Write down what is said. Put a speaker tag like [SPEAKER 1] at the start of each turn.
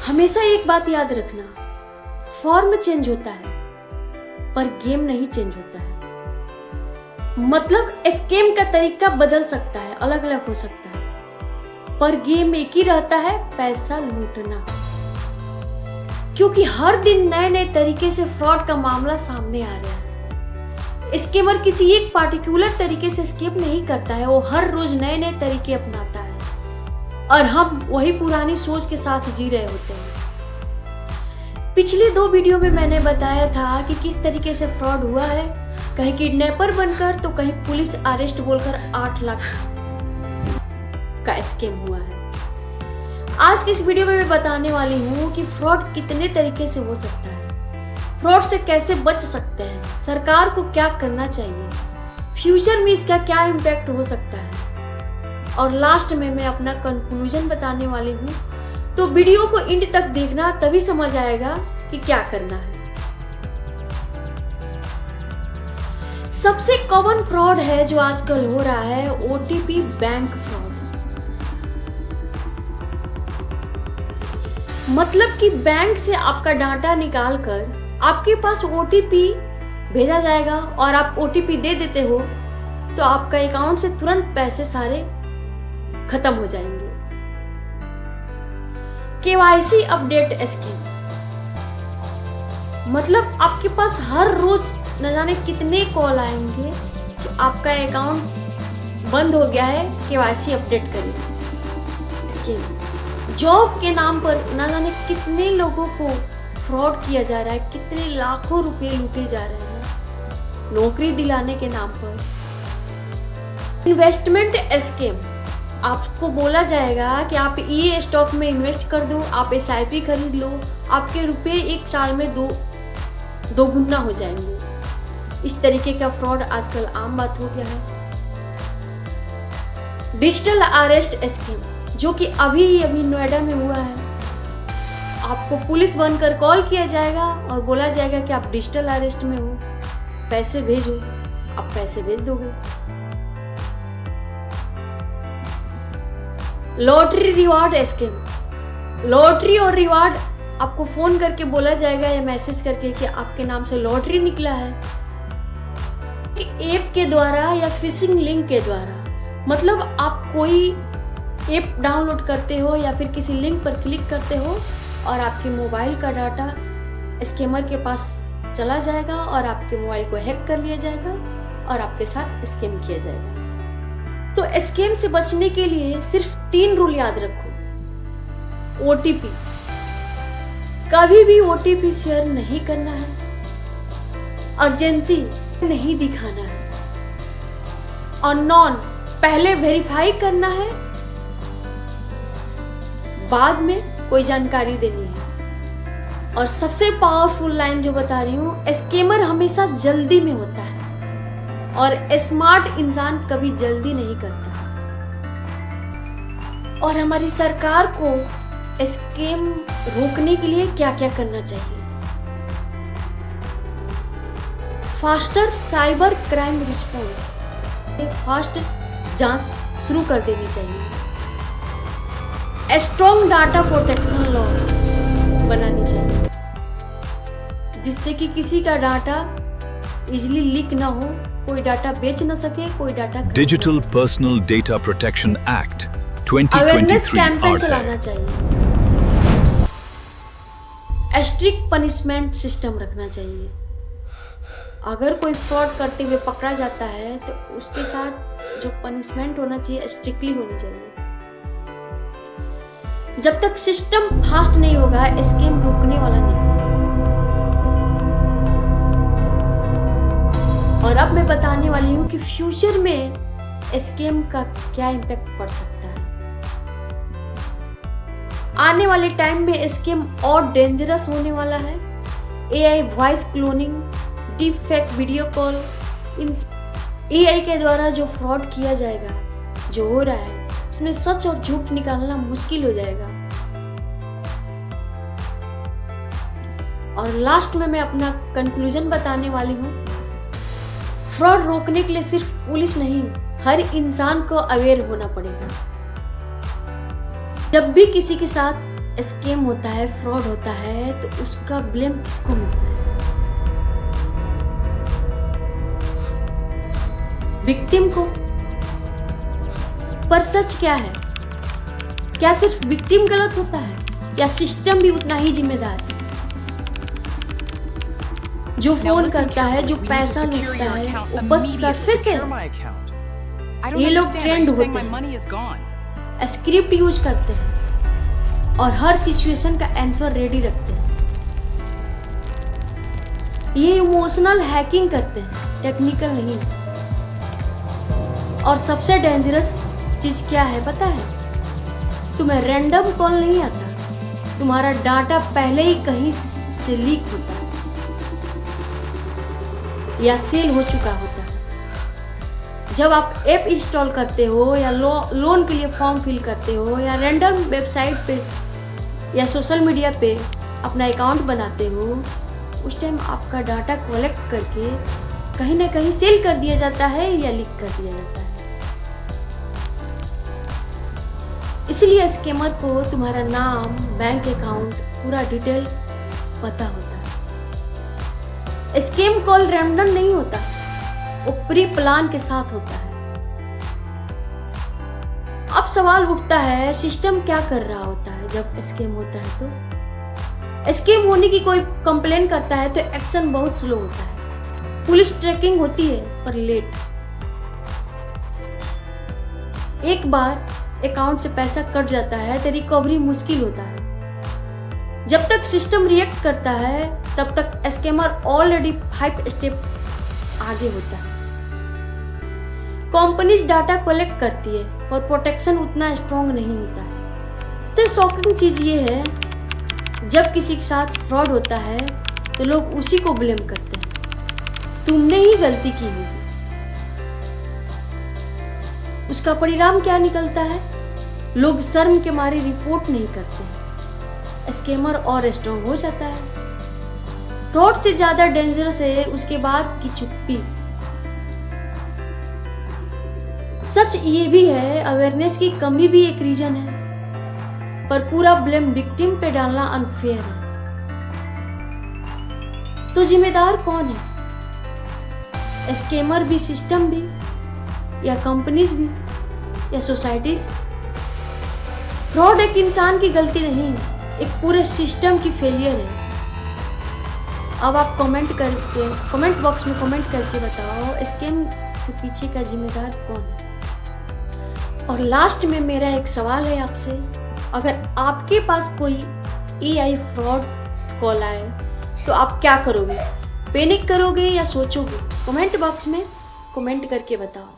[SPEAKER 1] हमेशा एक बात याद रखना, फॉर्म चेंज होता है पर गेम नहीं चेंज होता है। मतलब स्कैम का तरीका बदल सकता है, अलग अलग हो सकता है, पर गेम एक ही रहता है, पैसा लूटना। क्योंकि हर दिन नए नए तरीके से फ्रॉड का मामला सामने आ रहा है। स्कैमर किसी एक पार्टिकुलर तरीके से स्कैम नहीं करता है, वो हर रोज नए नए तरीके अपनाता है और हम वही पुरानी सोच के साथ जी रहे होते हैं। पिछले 2 वीडियो में मैंने बताया था कि किस तरीके से फ्रॉड हुआ है, कहीं किडनैपर बनकर तो कहीं पुलिस अरेस्ट बोलकर 8 लाख का स्कैम हुआ है। आज की इस वीडियो में मैं बताने वाली हूँ कि फ्रॉड कितने तरीके से हो सकता है, फ्रॉड से कैसे बच सकते हैं, सरकार को क्या करना चाहिए, फ्यूचर में इसका क्या इम्पैक्ट हो सकता है और लास्ट में मैं अपना कंक्लूजन बताने वाली हूँ। तो वीडियो को एंड तक देखना, तभी समझ आएगा कि क्या करना है। सबसे कॉमन फ्रॉड है जो आजकल हो रहा है ओटीपी बैंक फ्रॉड। मतलब कि बैंक से आपका डाटा निकालकर आपके पास ओटीपी भेजा जाएगा और आप ओटीपी दे देते हो तो आपका अकाउंट से तुरंत पैसे सारे खत्म हो जाएंगे। केवाईसी अपडेट स्कीम, मतलब आपके पास हर रोज न जाने कितने कॉल आएंगे कि आपका अकाउंट बंद हो गया है, केवाईसी अपडेट करिए। स्कीम, जॉब के नाम पर न जाने कितने लोगों को फ्रॉड किया जा रहा है, कितने लाखों रुपए लूटे जा रहे हैं नौकरी दिलाने के नाम पर। इन्वेस्टमेंट स्कीम, आपको बोला जाएगा कि आप ये स्टॉक में इन्वेस्ट कर दो, आप SIP खरीद लो, आपके रुपए 1 साल में दो गुना हो जाएंगे। इस तरीके का फ्रॉड आजकल आम बात हो गया है। डिजिटल अरेस्ट स्कीम, जो कि अभी नोएडा में हुआ है, आपको पुलिस बनकर कॉल किया जाएगा और बोला जाएगा कि आप डिजिटल अरेस्ट में हो, पैसे भेजो, आप पैसे भेज दोगे। लॉटरी रिवार्ड स्कीम, लॉटरी और रिवार्ड आपको फोन करके बोला जाएगा या मैसेज करके कि आपके नाम से लॉटरी निकला है, ऐप के द्वारा या फिशिंग लिंक के द्वारा। मतलब आप कोई ऐप डाउनलोड करते हो या फिर किसी लिंक पर क्लिक करते हो और आपके मोबाइल का डाटा स्कैमर के पास चला जाएगा और आपके मोबाइल को हैक कर लिया जाएगा और आपके साथ स्कैम किया जाएगा। तो स्कैम से बचने के लिए सिर्फ 3 रूल याद रखो। ओटीपी, कभी भी ओटीपी शेयर नहीं करना है, अर्जेंसी नहीं दिखाना है, और नॉन, पहले वेरीफाई करना है, बाद में कोई जानकारी देनी है। और सबसे पावरफुल लाइन जो बता रही हूं, स्कैमर हमेशा जल्दी में होता है और स्मार्ट इंसान कभी जल्दी नहीं करता। और हमारी सरकार को स्कैम रोकने के लिए क्या क्या करना चाहिए? Faster cyber crime response, fast जांच शुरू कर देनी चाहिए। स्ट्रॉन्ग डाटा प्रोटेक्शन लॉ बनानी चाहिए, जिससे कि किसी का डाटा इजीली लीक ना हो, कोई डाटा बेच न सके, कोई data
[SPEAKER 2] digital personal data protection act 2023
[SPEAKER 1] campaign चलाना चाहिए। स्ट्रिक्ट पनिशमेंट सिस्टम रखना चाहिए। अगर कोई फ्रॉड करते हुए पकड़ा जाता है तो उसके साथ जो पनिशमेंट होना चाहिए स्ट्रिक्टली होनी चाहिए। जब तक सिस्टम फास्ट नहीं होगा, स्कैम रुकने वाला नहीं। और अब मैं बताने वाली हूँ कि फ्यूचर में स्कैम का क्या इम्पैक्ट पड़ सकता है। आने वाले टाइम में स्कैम और डेंजरस होने वाला है। AI voice cloning, deep fake video call, इन AI के द्वारा जो फ्रॉड किया जाएगा, जो हो रहा है, उसमें सच और झूठ निकालना मुश्किल हो जाएगा। और लास्ट में मैं अपना कंक्लूजन बताने वाली हूँ। फ्रॉड रोकने के लिए सिर्फ पुलिस नहीं, हर इंसान को अवेयर होना पड़ेगा। जब भी किसी के साथ स्कैम होता है, फ्रॉड होता है, तो उसका ब्लेम किसको मिलता है? विक्टिम को। पर सच क्या है? क्या सिर्फ विक्टिम गलत होता है या सिस्टम भी उतना ही जिम्मेदार है? जो फोन करता है, जो पैसा लूटता है, वो बस सरफेस है। ये लोग ट्रेंड होते हैं, स्क्रिप्ट यूज करते हैं और हर सिचुएशन का आंसर रेडी रखते हैं। ये इमोशनल हैकिंग करते हैं, टेक्निकल नहीं। और सबसे डेंजरस चीज क्या है पता है? तुम्हें रैंडम कॉल नहीं आता, तुम्हारा डाटा पहले ही कहीं से लीक होता है या सेल हो चुका होता है। जब आप ऐप इंस्टॉल करते हो या लोन के लिए फॉर्म फिल करते हो या रैंडम वेबसाइट पे या सोशल मीडिया पे अपना अकाउंट बनाते हो, उस टाइम आपका डाटा कलेक्ट करके कहीं ना कहीं सेल कर दिया जाता है या लीक कर दिया जाता है। इसलिए स्कैमर को तुम्हारा नाम, बैंक अकाउंट, पूरा डिटेल पता होता है। स्कैम कॉल रैंडम नहीं होता, वो प्री प्लान के साथ होता है। अब सवाल उठता है, सिस्टम क्या कर रहा होता है जब स्कैम होता है? तो स्कैम होने की कोई कंप्लेन करता है तो एक्शन बहुत स्लो होता है। पुलिस ट्रैकिंग होती है पर लेट। एक बार अकाउंट से पैसा कट जाता है तो रिकवरी मुश्किल होता है। जब तक सिस्टम रिएक्ट करता है तब तक स्कैमर ऑलरेडी 5 स्टेप आगे होता है। कंपनीज डाटा कलेक्ट करती है पर प्रोटेक्शन उतना स्ट्रॉन्ग नहीं होता है। सबसे शॉकिंग चीज ये है, जब किसी के साथ फ्रॉड होता है तो लोग उसी को ब्लेम करते हैं, तुमने ही गलती की होगी। उसका परिणाम क्या निकलता है? लोग शर्म के मारे रिपोर्ट नहीं करते हैं। स्कैमर और स्ट्रॉन्ग हो जाता है। फ्रॉड से ज्यादा डेंजरस है उसके बाद की चुप्पी। सच ये भी है, अवेयरनेस की कमी भी एक रीजन है, पर पूरा ब्लेम विक्टिम पे डालना अनफेयर है। तो जिम्मेदार कौन है? स्कैमर भी, सिस्टम भी, या कंपनीज भी, या सोसाइटीज? फ्रॉड एक इंसान की गलती नहीं, एक पूरे सिस्टम की फेलियर है। अब आप कमेंट बॉक्स में कमेंट करके बताओ, स्कैम के पीछे का जिम्मेदार कौन है? और लास्ट में मेरा एक सवाल है आपसे, अगर आपके पास कोई AI फ्रॉड कॉल आए तो आप क्या करोगे? पैनिक करोगे या सोचोगे? कमेंट बॉक्स में कमेंट करके बताओ।